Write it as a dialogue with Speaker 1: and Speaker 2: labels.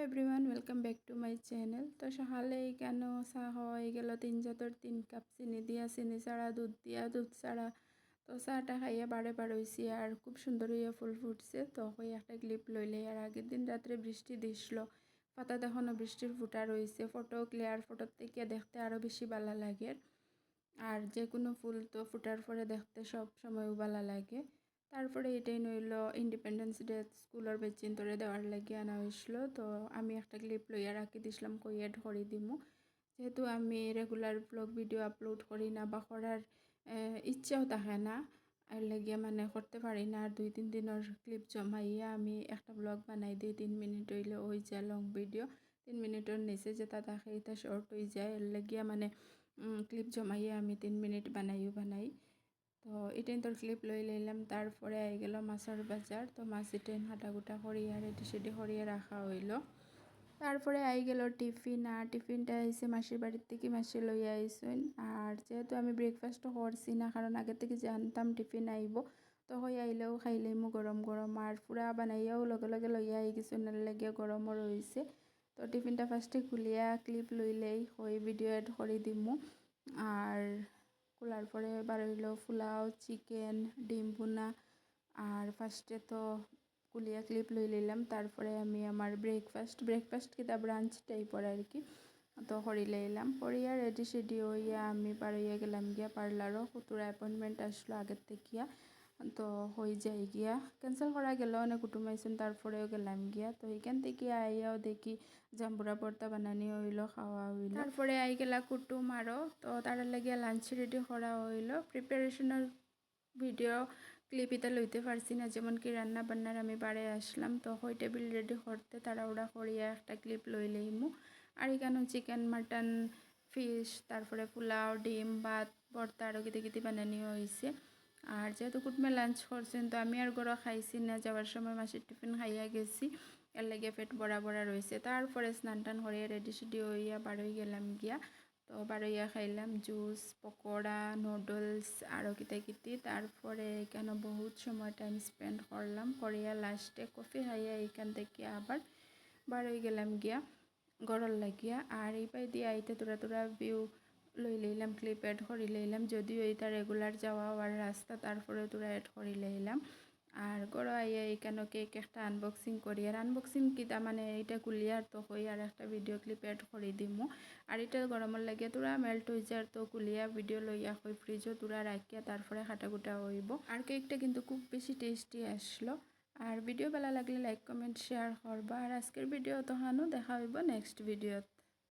Speaker 1: Everyone, welcome back to my channel. তো সকালে কেন চা হয়ে গেল 3 কাপ চিনি দিয়া, চিনি ছাড়া দুধ দিয়া, দুধ ছাড়া। তো চাটা খাইয়ে বারে হয়েছি আর খুব সুন্দর হইয়া ফুল ফুটছে। তো হয়ে একটা ক্লিপ লইলে আর আগের দিন রাত্রে বৃষ্টি দিছিল, পাতা এখনও বৃষ্টির ফুটা রয়েছে। ফটো ক্লিয়ার, ফটোর থেকে দেখতে আরও বেশি ভালো লাগে। আর যে কোনো ফুল তো ফুটার পরে দেখতে সব সময় ভালো লাগে। তারপরে এটাই নইল ইন্ডিপেন্ডেন্স ডে স্কুলের বেচিন তোরে দেওয়ার লাগে আনা হয়েছিল। তো আমি একটা ক্লিপ লইয়া রাখি দিছিলাম, কই এড করে দিমু। যেহেতু আমি রেগুলার ব্লগ ভিডিও আপলোড করি না বা করার ইচ্ছাও থাকে না, আর লাগিয়ে মানে করতে পারি না। আর 2-3 দিনের ক্লিপ জমাইয়া আমি একটা ব্লগ বানাই দিই, 3 মিনিট হইলে ওই যায় লং ভিডিও। 3 মিনিটের নিচে যেটা থাকে এটা শর্ট হয়ে যায়, এর লাগিয়া মানে ক্লিপ জমাইয়া আমি 3 মিনিট বানাই। তো এটাই তোর ক্লিপ লইলাম। তারপরে আই গেল মাছের বাজার। তো মাছ এটাই হাঁটাগুটা করিয়া রেডি সেডি করিয়া রাখা হইল। তারপরে আই গেল টিফিন। আর টিফিনটা আইসে মাসির বাড়ির থেকে মাসি লইয়া আইসেন। আর যেহেতু আমি ব্রেকফাস্টও করছি না, কারণ আগে থেকে জানতাম টিফিন আইব, তো হই আইলেও খাইলেইমু গরম গরম। আর পুরা বানাইয়াও লগে লইয়া আই গেছে, লাগিয়ে গরমও রয়েছে। তো টিফিনটা ফার্স্টে খুলিয়া ক্লিপ লইলেই হই ভিডিও এড করে দিমু। আর খোলার পরে বার হইল পোলাও, চিকেন, ডিম ভুনা। আর ফার্স্টে তো কুলিয়া ক্লিপ লইলাম। তারপরে আমি আমার ব্রেকফাস্ট কিতা ব্রাঞ্চ টাইপর আর কি, তো করি লইলাম। করিয়া রেডি সেডি হইয়া আমি বার হইয়া গেলাম গিয়া পার্লারও। কুতুর অ্যাপয়েন্টমেন্ট আসলো আগের থেকে, তো হয়ে যায় গিয়া ক্যান্সেল করা গেল, অনেক কুটুম আইসেন, তারপরেও গেলাম গিয়া। তো এখান থেকে আইয়াও দেখি জাম্বুরা ভর্তা বানানি হইলো, খাওয়া হইল। তারপরে আই গেলা কুটুম আরও, তো তার লাগিয়া লাঞ্চ রেডি করা হইল। প্রিপারেশনের ভিডিও ক্লিপ এটা লইতে পারছি না, যেমন কি রান্না বান্নার আমি বাড়ে আসলাম। তো হই টেবিল রেডি করতে তাড়াহুড়া করিয়া একটা ক্লিপ লইলেইমু। আর এখানেও চিকেন, মাটন, ফিশ, তারপরে পোলাও, ডিম, ভাত, ভর্তা আরও কিতে বানানি হয়েছে। আর যেহেতু কুটুমে লাঞ্চ করছেন, তো আমি আর গরো খাইছি না, যাওয়ার সময় মাসির টিফিন খাইয়া গেছি, এর লাগে পেট বড়া রয়েছে। তারপরে স্নান টান করিয়া রেডি সেডি হইয়া বার হয়ে গেলাম গিয়া। তো বার হইয়া খাইলাম জুস, পকোড়া, নুডলস আরও কিতে। তারপরে এখানে বহুত সময় টাইম স্পেন্ড করলাম, করিয়া লাস্টে কফি খাইয়া এখান থেকে আবার বার হয়ে গেলাম গিয়া গড়র লাগিয়া। আর এই পাই দিয়ে আইতে তোরা ভিউ লইলাম, ক্লিপ এড করে লইলাম, যদিও এটা রেগুলার যাওয়া আর রাস্তা, তারপরে তোরা এড করে লইলাম। আর গড় আইয়া এখানে কেক একটা আনবক্সিং করি। আর আনবক্সিং কিতা মানে এটা কুলিয়ার তো হই আর একটা ভিডিও ক্লিপ এড করে দিমু। আর এটা গরমের লাগে তোরা মেল্ট হয়ে যায়, তো কুলিয়া ভিডিও লইয়া হই ফ্রিজও তোরা রাখিয়া তারপরে খাটাকুটা হইব। আর কেকটা কিন্তু খুব বেশি টেস্টি আসলো। আর ভিডিও ভালো লাগলে লাইক, কমেন্ট, শেয়ার করবা। আর আজকের ভিডিও তখনও দেখা হইব নেক্সট ভিডিওত।